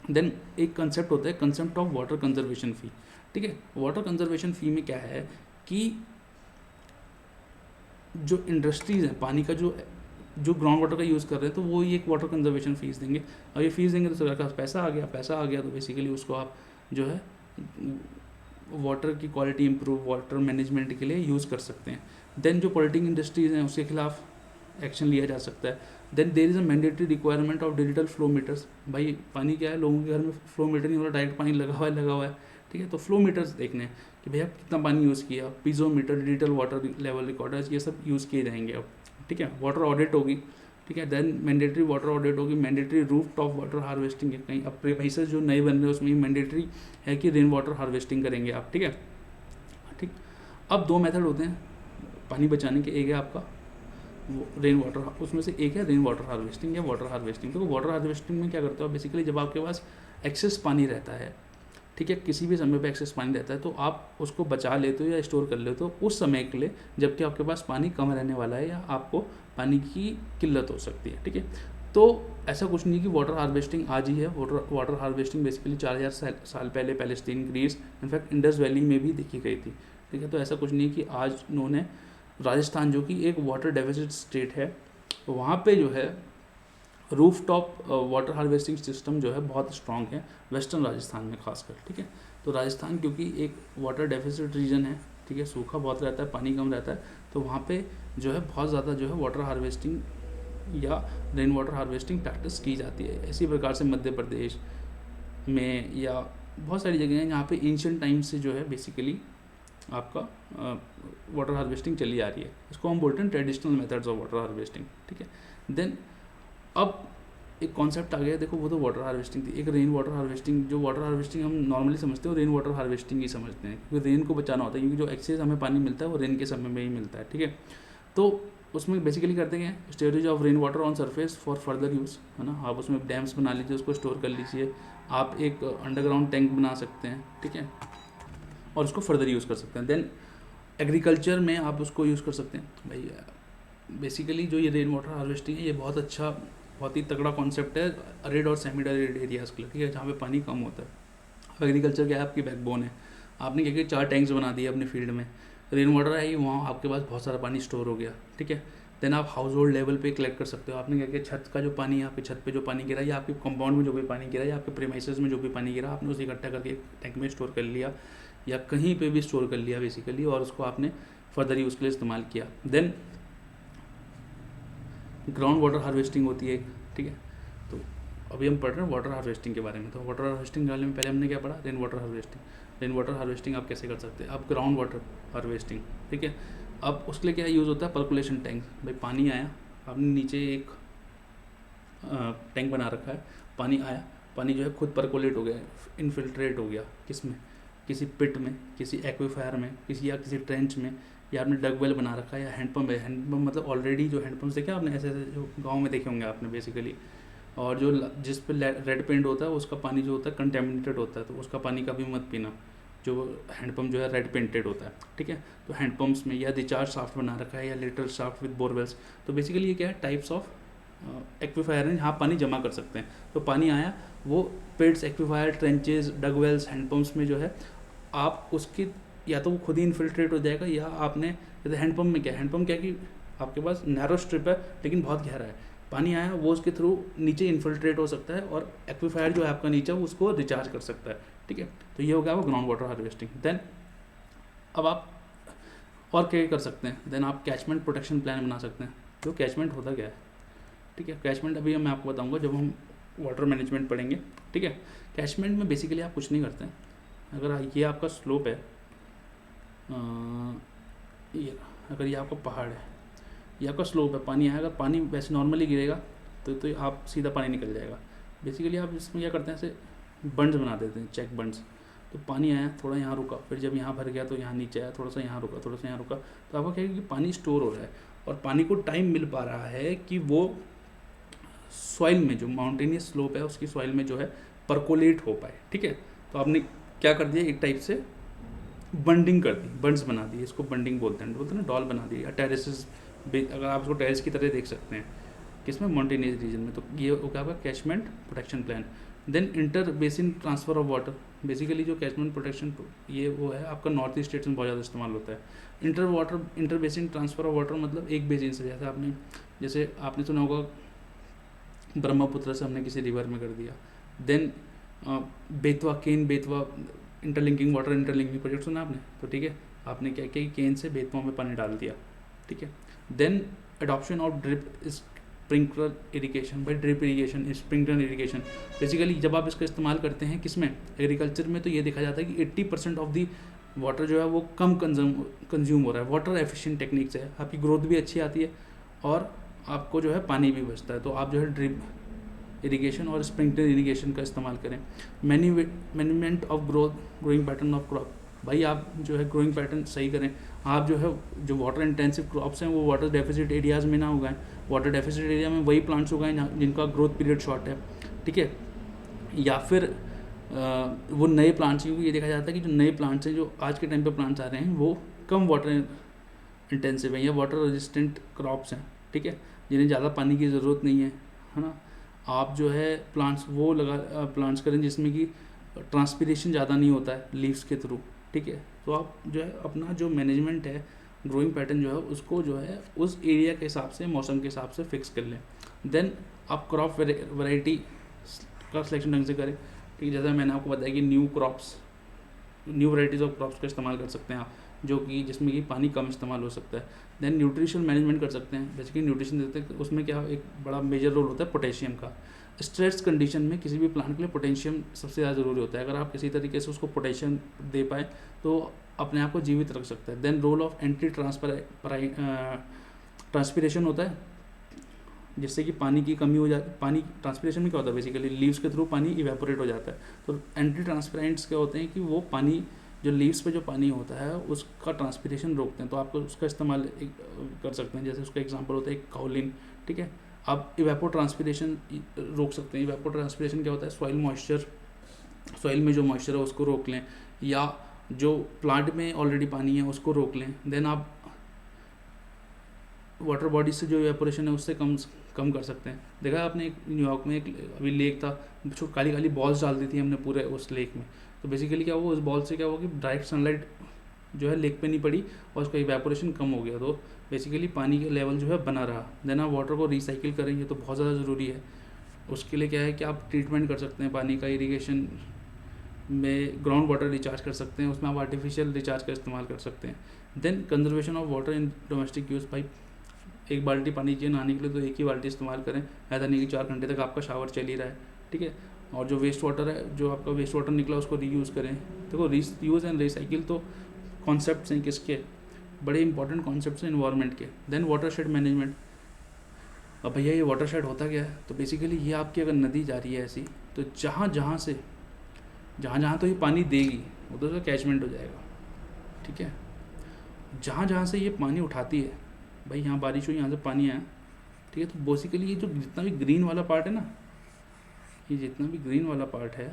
देन एक कंसेप्ट होता है, कंसेप्ट ऑफ वाटर कंजर्वेशन फ़ी। ठीक है, वाटर कंजर्वेशन फ़ी में क्या है कि जो इंडस्ट्रीज़ हैं, पानी का जो ग्राउंड वाटर का यूज़ कर रहे हैं, तो वो ये एक वाटर कंजर्वेशन फ़ीस देंगे। अब ये फ़ीस देंगे तो सरकार के पास पैसा आ गया, तो बेसिकली उसको आप जो है वाटर की क्वालिटी इंप्रूव, वाटर मैनेजमेंट के लिए यूज़ कर सकते हैं। देन जो पॉल्यूटिंग इंडस्ट्रीज़ हैं उसके खिलाफ एक्शन लिया जा सकता है। Then there is a mandatory requirement of digital flow meters. भाई पानी क्या है, लोगों के घर में फ्लो मीटर नहीं हो रहा, डायरेक्ट पानी लगा हुआ है। ठीक है, तो फ्लो मीटर्स देखने हैं कि भैया कितना पानी यूज़ किया, piezo meter, digital water level recorders, ये सब यूज़ किए जाएंगे अब। ठीक है, वाटर ऑडिट होगी। ठीक है, देन मैंडेटरी वाटर ऑडिट होगी, mandatory roof top water harvesting है, कहीं अब प्रीमाइसेस जो नए बन रहे हैं उसमें मैंडेटरी है कि रेन वाटर हार्वेस्टिंग करेंगे आप। ठीक है, ठीक। अब 2 मेथड होते हैं पानी बचाने के, एक है आपका रेन वाटर, उसमें से एक है रेन वाटर हार्वेस्टिंग या वाटर हार्वेस्टिंग। तो वाटर हार्वेस्टिंग में क्या करते हो बेसिकली, जब आपके पास एक्सेस पानी रहता है, ठीक है, किसी भी समय पे एक्सेस पानी रहता है, तो आप उसको बचा लेते हो या स्टोर कर लेते हो उस समय के लिए जबकि आपके पास पानी कम रहने वाला है या आपको पानी की किल्लत हो सकती है। ठीक है, तो ऐसा कुछ नहीं कि वाटर हार्वेस्टिंग आज ही है। वाटर हार्वेस्टिंग बेसिकली 4000 साल पहले Palestine, Greece, in fact Indus valley में भी देखी गई थी। ठीक है, तो ऐसा कुछ नहीं कि आज उन्होंने राजस्थान जो कि एक वाटर डेफिसिट स्टेट है, तो वहाँ पे जो है roof top water harvesting system जो है बहुत स्ट्रॉन्ग है, वेस्टर्न राजस्थान में खासकर। ठीक है, तो राजस्थान क्योंकि एक वाटर डेफिसिट रीजन है, ठीक है, सूखा बहुत रहता है, पानी कम रहता है, तो वहाँ पे जो है बहुत ज़्यादा जो है वाटर हार्वेस्टिंग या रेन वाटर हार्वेस्टिंग प्रैक्टिस की जाती है। इसी प्रकार से मध्य प्रदेश में या बहुत सारी जगह हैं जहाँ पे एंशिएंट टाइम से जो है बेसिकली आपका वाटर हार्वेस्टिंग चली आ रही है। इसको हम बोलते हैं traditional methods of water harvesting. ठीक है, देन अब एक कॉन्सेप्ट आ गया, देखो वो तो वाटर हार्वेस्टिंग थी। एक रेन वाटर हार्वेस्टिंग, जो वाटर हार्वेस्टिंग हम नॉर्मली समझते हैं रेन वाटर हार्वेस्टिंग ही समझते हैं, क्योंकि रेन को बचाना होता है, क्योंकि जो एक्सेस हमें पानी मिलता है वो रेन के समय में ही मिलता है। ठीक है, तो उसमें बेसिकली करते हैं storage of rain water on surface for further use, है ना। आप उसमें डैम्स बना लीजिए, उसको स्टोर कर लीजिए, आप एक अंडरग्राउंड टैंक बना सकते हैं। ठीक है, और उसको फर्दर यूज़ कर सकते हैं। देन एग्रीकल्चर में आप उसको यूज़ कर सकते हैं। भाई बेसिकली जो ये रेन वाटर हार्वेस्टिंग है ये बहुत ही तगड़ा कॉन्सेप्ट है अरिड और सेमी अरिड एरियाज़ के लिए। ठीक है, जहाँ पे पानी कम होता है। अब एग्रीकल्चर क्या है, आपकी बैकबोन है। आपने क्या किया, 4 टैंक्स बना दिए अपने फील्ड में, रेन वाटर आई, वहाँ आपके पास बहुत सारा पानी स्टोर हो गया। ठीक है, देन आप हाउस होल्ड लेवल पे कलेक्ट कर सकते हो। आपने क्या किया, छत का जो पानी, आपके छत पे जो पानी गिरा या आपके कंपाउंड में जो भी पानी गिरा या आपके प्रीमाइसेस में जो भी पानी गिरा, आपने उसे इकट्ठा करके टैंक में स्टोर कर लिया या कहीं पे भी स्टोर कर लिया बेसिकली, और उसको आपने फर्दर यूज़ के लिए इस्तेमाल किया। देन ग्राउंड वाटर हार्वेस्टिंग होती है, ठीक है। तो अभी हम पढ़ रहे हैं वाटर हार्वेस्टिंग के बारे में। तो वाटर हार्वेस्टिंग के बारे में पहले हमने क्या पढ़ा, rain water harvesting. Rain water harvesting आप कैसे कर सकते हैं, आप ग्राउंड वाटर हार्वेस्टिंग, ठीक है। अब उसके लिए क्या यूज़ होता है, पर्कुलेशन टैंक। भाई पानी आया, आपने नीचे एक टैंक बना रखा है, पानी आया, पानी जो है खुद पर्कुलेट हो गया, इनफिल्ट्रेट हो गया, किस में, किसी पिट में, किसी एक्वीफायर में, किसी ट्रेंच में, या आपने डग वेल बना रखा है, या हैंडपम्प है। हैंडपम्प मतलब ऑलरेडी जो हैंडपम्प देखे आपने, ऐसे ऐसे जो गाँव में देखे होंगे आपने बेसिकली, और जो जिस पे रेड पेंट होता है उसका पानी जो होता है कंटेमिनेटेड होता है, तो उसका पानी कभी मत पीना, जो हैंडपम्प जो है रेड पेंटेड होता है, ठीक है। तो हैंडपम्प्स में या रिचार्ज शाफ्ट बना रखा है, या लेटरल शाफ्ट विद बोरवेल्स। तो बेसिकली ये क्या है, टाइप्स ऑफ एक्वीफायर हैं जहाँ पानी जमा कर सकते हैं। तो पानी आया, वो पिट्स, एक्वीफायर, ट्रेंचेस, डग वेल्स, हैंडपम्प्स में जो है आप उसकी या तो वो खुद ही इनफिल्ट्रेट हो जाएगा, या आपने जैसे हैंडपम्प में क्या है, हैंडपम्प क्या है कि आपके पास नैरो स्ट्रिप है लेकिन बहुत गहरा है, पानी आया वो उसके थ्रू नीचे इन्फिल्ट्रेट हो सकता है, और एक्वीफायर जो है आपका नीचे वो उसको रिचार्ज कर सकता है, ठीक है। तो ये हो गया वो ग्राउंड वाटर हार्वेस्टिंग। देन अब आप और क्या कर सकते हैं, देन आप कैचमेंट प्रोटेक्शन प्लान बना सकते हैं। जो कैचमेंट होता क्या है, ठीक है। कैचमेंट अभी मैं आपको बताऊंगा जब हम वाटर मैनेजमेंट पढ़ेंगे, ठीक है। कैचमेंट में बेसिकली आप कुछ नहीं करते हैं। अगर ये आपका स्लोप है, ये अगर ये आपका पहाड़ है, ये आपका स्लोप है, पानी आएगा, पानी वैसे नॉर्मली गिरेगा तो आप सीधा पानी निकल जाएगा। बेसिकली आप इसमें क्या करते हैं, ऐसे बंड्स बना देते हैं, चेक बंड्स। तो पानी आया, थोड़ा यहाँ रुका, फिर जब यहाँ भर गया तो यहाँ नीचे आया, थोड़ा सा यहाँ रुका, थोड़ा सा यहाँ रुका, तो आपको क्या है कि पानी स्टोर हो रहा है, और पानी को टाइम मिल पा रहा है कि वो सॉइल में, जो माउंटेनियस स्लोप है उसकी सॉइल में जो है परकोलेट हो पाए, ठीक है। तो आपने क्या कर दिया, एक टाइप से बंडिंग कर दी, बंड्स बना दी, इसको बंडिंग बोलते हैं ना, डॉल बना दी, या टेरेसेस, अगर आप उसको टेरेस की तरह देख सकते हैं, किसमें, माउंटेनियस रीजन में। तो ये हो गया आपका catchment protection plan. Then inter basin transfer of water. Basically जो कैचमेंट प्रोटेक्शन ये वो है आपका नॉर्थ ईस्ट स्टेट्स में बहुत ज़्यादा इस्तेमाल होता है। Inter basin transfer of water मतलब एक बेसिन से, जैसे आपने सुना होगा ब्रह्मपुत्र से हमने किसी रिवर में कर दिया। Then Betwa interlinking, water interlinking project सुना आपने, तो ठीक है, आपने क्या किया, केन से बेतवा में पानी डाल दिया, ठीक है। Then adoption of drip sprinkler irrigation. भाई drip irrigation, sprinkler irrigation, basically जब आप इसका इस्तेमाल करते हैं किसमें, एग्रीकल्चर में, तो ये देखा जाता है कि 80% ऑफ दी वाटर जो है वो कम कंज्यूम हो रहा है। वाटर एफिशिएंट टेक्निक्स है, आपकी ग्रोथ भी अच्छी आती है और आपको जो है पानी भी बचता है। तो आप जो है ड्रिप इरिगेशन और स्प्रिंकलर इरिगेशन का इस्तेमाल करें। Management of growing pattern of crop. भाई आप जो है ग्रोइंग पैटर्न सही करें। आप जो है जो वाटर इंटेंसिव क्रॉप्स हैं वो वाटर डेफिसिट एरियाज़ में ना उगाएं। वाटर डेफिसिट एरिया में वही प्लांट्स उगाएं जिनका ग्रोथ पीरियड शॉर्ट है, ठीक है। या फिर वो नए प्लांट्स, क्योंकि ये देखा जाता है कि जो नए प्लांट्स हैं, जो आज के टाइम पे प्लांट्स आ रहे हैं, वो कम वाटर इंटेंसिव हैं या वाटर रेजिस्टेंट क्रॉप्स हैं, ठीक है, जिन्हें ज़्यादा पानी की ज़रूरत नहीं है ना। आप जो है प्लांट्स करें जिसमें कि ट्रांसपीरेशन ज़्यादा नहीं होता है लीव्स के थ्रू, ठीक है। तो आप जो है अपना जो मैनेजमेंट है, ग्रोइंग पैटर्न जो है उसको जो है उस एरिया के हिसाब से, मौसम के हिसाब से फिक्स कर लें। देन आप क्रॉप वैरायटी का सिलेक्शन ढंग से करें, ठीक है। जैसा मैंने आपको बताया कि न्यू वैराइटीज़ ऑफ क्रॉप्स का इस्तेमाल कर सकते हैं आप, जो कि जिसमें कि पानी कम इस्तेमाल हो सकता है। देन न्यूट्रिशन मैनेजमेंट कर सकते हैं, जैसे कि न्यूट्रिशन देते हैं, उसमें क्या एक बड़ा मेजर रोल होता है पोटेशियम का। स्ट्रेस कंडीशन में किसी भी प्लांट के लिए पोटेशियम सबसे ज़्यादा ज़रूरी होता है। अगर आप किसी तरीके से उसको पोटेशियम दे पाए तो अपने आप को जीवित रख सकता है। Then role of anti transpiration होता है, जिससे कि पानी की कमी हो जाती है। पानी ट्रांसपिरेशन में क्या होता है, बेसिकली लीव्स के थ्रू पानी इवेपोरेट हो जाता है। तो एंटी ट्रांसपेरेंट्स क्या होते हैं कि वो पानी जो लीव्स पे जो पानी होता है उसका ट्रांसपिरेशन रोकते हैं। तो आपको उसका इस्तेमाल कर सकते हैं, जैसे उसका एग्जांपल होता है काउलिन, ठीक है। आप इवेपो ट्रांसपिरेशन रोक सकते हैं। इवेपो ट्रांसपिरेशन क्या होता है, सॉइल में जो मॉइस्चर है उसको रोक लें, या जो प्लांट में ऑलरेडी पानी है उसको रोक लें। देन आप वाटर बॉडी से जो इवेपोरेशन है उससे कम कर सकते हैं। देखा आपने न्यूयॉर्क में एक अभी लेक था, काली काली बॉल्स डाल दी थी हमने पूरे उस लेक में। तो बेसिकली क्या हुआ, उस बॉल से क्या हुआ कि डायरेक्ट सनलाइट जो है लेक पे नहीं पड़ी और उसका इवेपोरेशन कम हो गया। तो बेसिकली पानी का लेवल जो है बना रहा। देन आप वाटर को रिसाइकिल करेंगे तो बहुत ज़्यादा ज़रूरी है। उसके लिए क्या है कि आप ट्रीटमेंट कर सकते हैं पानी का, इरीगेशन में ग्राउंड वाटर रिचार्ज कर सकते हैं, उसमें आप आर्टिफिशियल रिचार्ज का इस्तेमाल कर सकते हैं। Then conservation of water in domestic use pipe, एक बाल्टी पानी चाहिए नहाने के लिए तो एक ही बाल्टी इस्तेमाल करें, ऐसा नहीं कि 4 घंटे तक आपका शावर चल ही रहा है, ठीक है। और जो वेस्ट वाटर है, जो आपका वेस्ट वाटर निकला उसको रीयूज़ करें। देखो रीयूज़ एंड रिसाइकिल तो कॉन्सेप्ट्स हैं किसके, बड़े इंपॉर्टेंट कॉन्सेप्ट्स हैं इन्वायरमेंट के। देन वाटर शेड मैनेजमेंट, अब भैया ये वाटर शेड होता क्या है, तो बेसिकली ये आपकी अगर नदी जा रही है ऐसी, तो जहाँ जहाँ तो ये पानी देगी वो तो उसका कैचमेंट हो जाएगा, ठीक है। जहाँ से ये पानी उठाती है, भाई यहाँ बारिश हुई, यहाँ से पानी आया, ठीक है, तो बेसिकली ये जो जितना भी ग्रीन वाला पार्ट है ना, ये जितना भी ग्रीन वाला पार्ट है,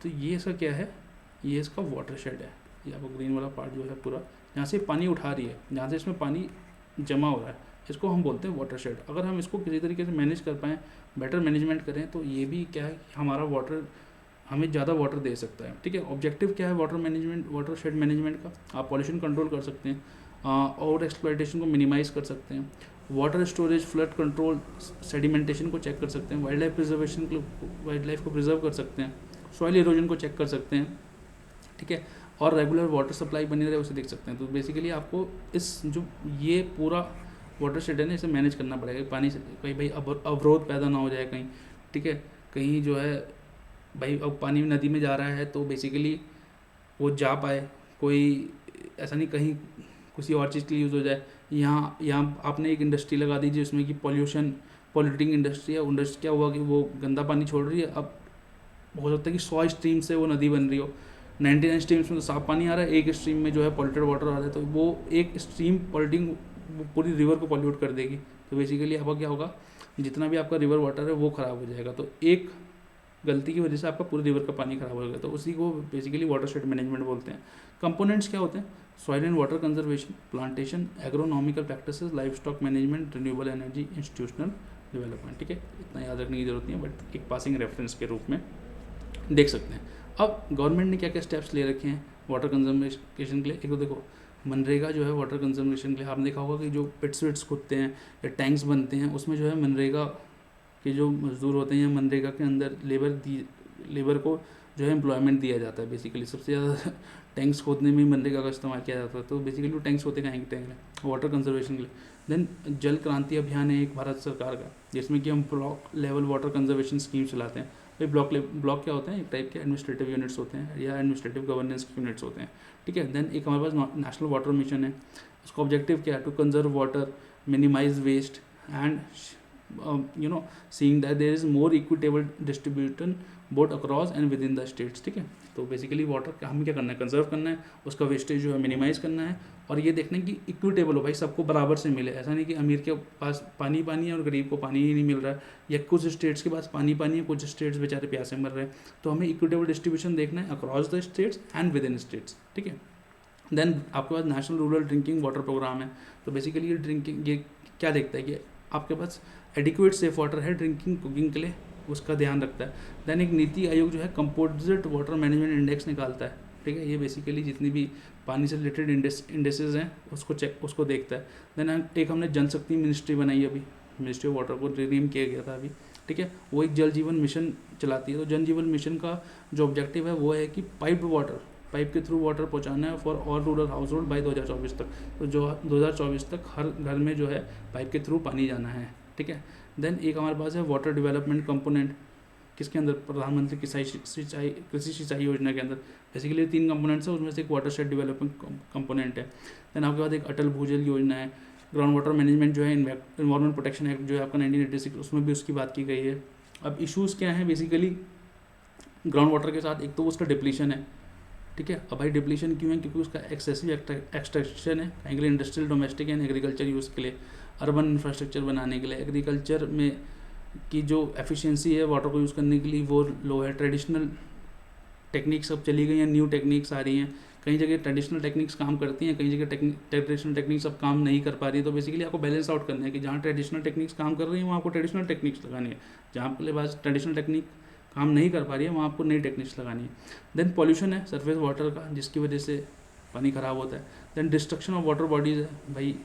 तो ये इसका क्या है, ये इसका वाटर शेड है। ये आपको ग्रीन वाला पार्ट जो है पूरा, जहाँ से पानी उठा रही है, जहाँ से इसमें पानी जमा हो रहा है, इसको हम बोलते हैं वाटर शेड। अगर हम इसको किसी तरीके से मैनेज कर पाएँ, बेटर मैनेजमेंट करें, तो ये भी क्या है, हमारा वाटर हमें ज़्यादा वाटर दे सकता है, ठीक है। ऑब्जेक्टिव क्या है water management, water shade management का, आप पॉल्यूशन कंट्रोल कर सकते हैं, और एक्सप्लॉयटेशन को मिनिमाइज़ कर सकते हैं, water storage, flood control, sedimentation को चेक कर सकते हैं, वाइल्ड लाइफ प्रिजर्वेशन को, वाइल्ड लाइफ को प्रिजर्व कर सकते हैं, सॉइल इरोजन को चेक कर सकते हैं, ठीक है, और रेगुलर वाटर सप्लाई बनी रहे उसे देख सकते हैं। तो बेसिकली आपको इस जो ये पूरा वाटर शेड है ना, इसे मैनेज करना पड़ेगा, पानी से कहीं भाई अवरोध पैदा ना हो जाए कहीं, ठीक है। कहीं जो है भाई अब पानी नदी में जा रहा है तो बेसिकली वो जा पाए, कोई ऐसा नहीं कहीं किसी और चीज़ के लिए यूज़ हो जाए। यहाँ आपने एक इंडस्ट्री लगा दी जिसमें कि पॉल्यूटिंग इंडस्ट्री है, इंडस्ट्री क्या हुआ कि वो गंदा पानी छोड़ रही है। अब हो सकता है कि 100 स्ट्रीम से वो नदी बन रही हो, 99 स्ट्रीम्स में तो साफ पानी आ रहा है, एक स्ट्रीम में जो है पॉल्यूटेड वाटर आ रहा है, तो वो एक स्ट्रीम पॉल्यूटिंग पूरी रिवर को पॉल्यूट कर देगी। तो बेसिकली आपका क्या होगा, जितना भी आपका रिवर वाटर है वो ख़राब हो जाएगा। तो एक गलती की वजह से आपका पूरे रिवर का पानी खराब हो गया, तो उसी को बेसिकली वाटर शेड मैनेजमेंट बोलते हैं। कंपोनेंट्स क्या होते हैं, soil and water conservation, plantation, agronomical practices, life stock management, renewable energy, institutional development, ठीक है। इतना याद रखने की जरूरत नहीं है, बट एक पासिंग रेफरेंस के रूप में देख सकते हैं। अब गवर्नमेंट ने क्या क्या स्टेप्स ले रखे हैं वाटर कंजर्वेशन के लिए। एक तो देखो मनरेगा जो है वाटर कंजर्वेशन के लिए, आपने देखा होगा कि जो पिट्स विट्स खुदते हैं या टैंक्स बनते हैं, उसमें जो है मनरेगा के जो मजदूर होते हैं, मनरेगा के अंदर लेबर को जो है एम्प्लॉयमेंट दिया जाता है। बेसिकली सबसे ज़्यादा टैंक्स खोदने में मनरेगा का इस्तेमाल किया जाता है। तो बेसिकली वो टैंक्स होते हैं टैंक में वाटर कंजर्वेशन के लिए। देन जल क्रांति अभियान है एक भारत सरकार का, जिसमें कि हम block level water conservation scheme चलाते हैं। भाई ब्लॉक क्या होते हैं, एक टाइप के एडमिनिस्ट्रेटिव यूनिट्स होते हैं या एडमिनिस्ट्रेटिव गवर्नेंस यूनिट्स होते हैं, ठीक है। देन एक हमारे पास नेशनल वाटर मिशन है, उसका ऑब्जेक्टिव क्या है, to conserve water, minimize waste and seeing that there is more equitable distribution both across and within the states, ठीक है। तो बेसिकली वाटर हमें क्या करना है, कंजर्व करना है, उसका वेस्टेज जो है मिनिमाइज़ करना है, और ये देखना है कि इक्विटेबल हो, भाई सबको बराबर से मिले। ऐसा नहीं कि अमीर के पास पानी है और गरीब को पानी ही नहीं मिल रहा है, या कुछ स्टेट्स के पास पानी है, कुछ स्टेट्स बेचारे प्यासे मर रहे हैं। तो हमें इक्विटेबल डिस्ट्रीब्यूशन देखना है across the states and within states, ठीक है। देन आपके पास national rural drinking water programme है। तो बेसिकली ये ड्रिंकिंग ये क्या देखता है कि आपके पास एडिक्वेट सेफ वाटर है ड्रिंकिंग कुकिंग के लिए, उसका ध्यान रखता है। देन एक नीति आयोग जो है कंपोजिट वाटर मैनेजमेंट इंडेक्स निकालता है, ठीक है। ये बेसिकली जितनी भी पानी से रिलेटेड इंडेसेस हैं उसको देखता है। देन एक हमने जल शक्ति मिनिस्ट्री बनाई अभी, मिनिस्ट्री ऑफ वाटर को रिनेम किया गया था अभी, ठीक है। वो एक जल जीवन मिशन चलाती है। तो जल जीवन मिशन का जो ऑब्जेक्टिव है वो है कि पाइप के थ्रू वाटर पहुंचाना है for all rural house hold by 2024 तक। तो जो 2024 तक हर घर में जो है पाइप के थ्रू पानी जाना है, ठीक है। देन एक हमारे पास है वाटर डेवलपमेंट कंपोनेंट, किसके अंदर, प्रधानमंत्री कृषि सिंचाई योजना के अंदर। बेसिकली 3 कंपोनेंट्स है, उसमें से एक वाटर शेड डेवलपमेंट कंपोनेंट है। देन आपके बाद एक अटल भूजल योजना है। ग्राउंड वाटर मैनेजमेंट जो है, इन्वायरमेंट प्रोटेक्शन एक्ट जो है आपका 1986, उसमें भी उसकी बात की गई है। अब इशूज़ क्या है बेसिकली ग्राउंड वाटर के साथ, एक तो उसका डिप्लीशन है, ठीक है। अब भाई डिप्लीशन क्यों है, क्योंकि उसका एक्सेसिव एक्सट्रैक्शन है कहीं के लिए, industrial, domestic and agriculture use के लिए, अर्बन इंफ्रास्ट्रक्चर बनाने के लिए। एग्रीकल्चर में की जो एफिशिएंसी है वाटर को यूज़ करने के लिए वो लो है। ट्रेडिशनल टेक्निक्स अब चली गई हैं, न्यू टेक्निक्स आ रही हैं। कई जगह ट्रेडिशनल टेक्निक्स काम करती हैं, कई जगह ट्रेडिशनल टेक्निक्स अब काम नहीं कर पा रही है। तो बेसिकली आपको बैलेंस आउट करना है कि जहाँ ट्रेडिशनल टेक्निक्स काम कर रही हैं वहाँ आपको ट्रेडिशनल टेक्निक्स लगानी है, जहाँ आपके पास ट्रेडिशनल टेक्निक काम नहीं कर पा रही है वहाँ आपको नई टेक्निक्स लगानी है। देन पॉल्यूशन है सरफेस वाटर का, जिसकी वजह से पानी ख़राब होता है। Then destruction of water bodies है, भाई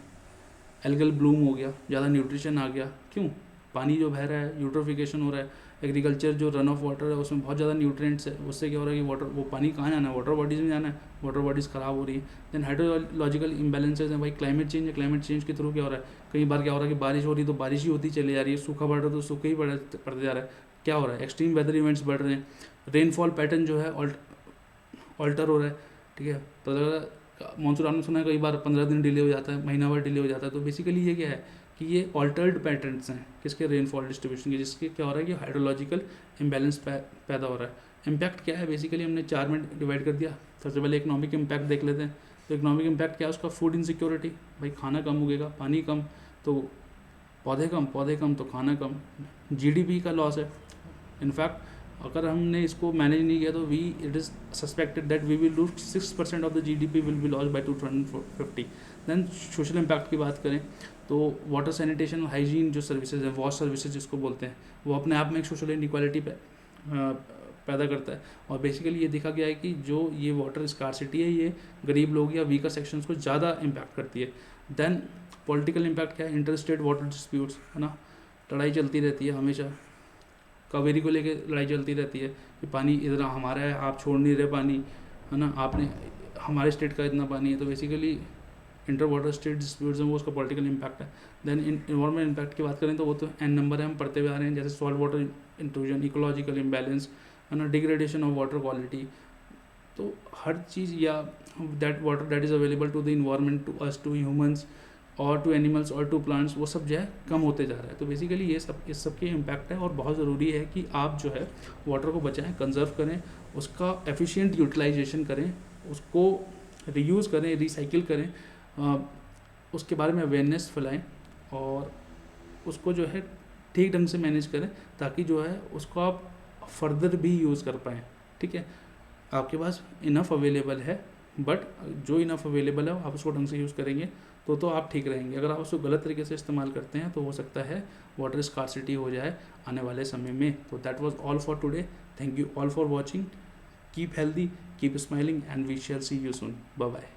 एल्गल ब्लूम हो गया, ज़्यादा न्यूट्रिशन आ गया, क्यों, पानी जो बह रहा है, यूट्रोफिकेशन हो रहा है, एग्रीकल्चर जो रन ऑफ वाटर है उसमें बहुत ज़्यादा न्यूट्रिएंट्स है, उससे क्या हो रहा है कि वाटर, वो पानी कहाँ जाना है, वाटर बॉडीज़ में जाना है, वाटर बॉडीज़ ख़राब हो रही है। देन हाइड्रोलॉजिकल इम्बैलेंसेज हैं भाई, क्लाइमेट चेंज है, क्लाइमेट चेंज के थ्रू क्या हो रहा है, कई बार क्या हो रहा है कि बारिश हो रही है तो बारिश ही होती चली जा रही है, सूखा पड़ रहा है तो सूखा ही पड़ते जा रहा है। क्या हो रहा है, एक्सट्रीम वेदर इवेंट्स बढ़ रहे हैं, रेनफॉल पैटर्न जो है ऑल्टर हो रहा है, ठीक है। तो मानसून आपने सुना है कई बार 15 दिन डिले हो जाता है, महीना भर डिले हो जाता है। तो बेसिकली ये क्या है कि ये ऑल्टर्ड पैटर्न्स हैं किसके, रेनफॉल डिस्ट्रीब्यूशन के, जिसके क्या हो रहा है कि हाइड्रोलॉजिकल इम्बैलेंस पैदा हो रहा है। इम्पैक्ट क्या है, बेसिकली हमने 4 में डिवाइड कर दिया। सबसे पहले इकोनॉमिक इम्पैक्ट देख लेते हैं। तो इकोनॉमिक इम्पैक्ट क्या है उसका, फूड इनसिक्योरिटी, भाई खाना कम उगेगा, पानी कम तो पौधे कम तो खाना कम, जीडीपी का लॉस है। इनफैक्ट अगर हमने इसको मैनेज नहीं किया तो it is suspected that we will lose 6% of the GDP will be loss by 2050। Then social impact की बात करें तो वाटर सैनिटेशन, हाइजीन जो सर्विसेज है, वॉश सर्विसेज जिसको बोलते हैं, वो अपने आप में एक सोशल इनइक्वालिटी पैदा करता है। और बेसिकली ये देखा गया है कि जो ये वाटर स्कार्सिटी है ये गरीब लोग या वीकर सेक्शंस को ज़्यादा इम्पैक्ट करती है। देन पॉलिटिकल इम्पैक्ट क्या है, इंटर स्टेट वाटर डिस्प्यूट्स, है ना, लड़ाई चलती रहती है हमेशा, कावेरी को लेके लड़ाई चलती रहती है कि पानी इधर हमारा है, आप छोड़ नहीं रहे पानी, है ना, आपने हमारे स्टेट का इतना पानी है। तो basically inter water state disputes हैं, वो उसका पॉलिटिकल इम्पैक्ट है। देन इन्वायरमेंट इम्पैक्ट की बात करें तो वो तो एन नंबर है, हम पढ़ते हुए आ रहे हैं, जैसे salt water intrusion, ecological imbalance, है ना, डिग्रेडेशन ऑफ वाटर क्वालिटी। तो हर चीज़, या that water that is available to the environment, to us, to humans और टू एनिमल्स और टू प्लांट्स, वो सब जो है कम होते जा रहा है। तो बेसिकली ये सब, इस सब के इम्पैक्ट है। और बहुत ज़रूरी है कि आप जो है वाटर को बचाएं, कंजर्व करें, उसका एफिशिएंट यूटिलाइजेशन करें, उसको रीयूज़ करें, रिसाइकिल करें, उसके बारे में अवेयरनेस फैलाएं और उसको जो है ठीक ढंग से मैनेज करें, ताकि जो है उसको आप फर्दर भी यूज़ कर पाएँ, ठीक है। आपके पास इनफ अवेलेबल है, बट जो इनफ अवेलेबल है आप उसको ढंग से यूज़ करेंगे तो आप ठीक रहेंगे। अगर आप उसको गलत तरीके से इस्तेमाल करते हैं तो हो सकता है वाटर स्कार्सिटी हो जाए आने वाले समय में। तो that was all for today. Thank you all for watching. Keep healthy, keep smiling and we shall see you soon. Bye bye.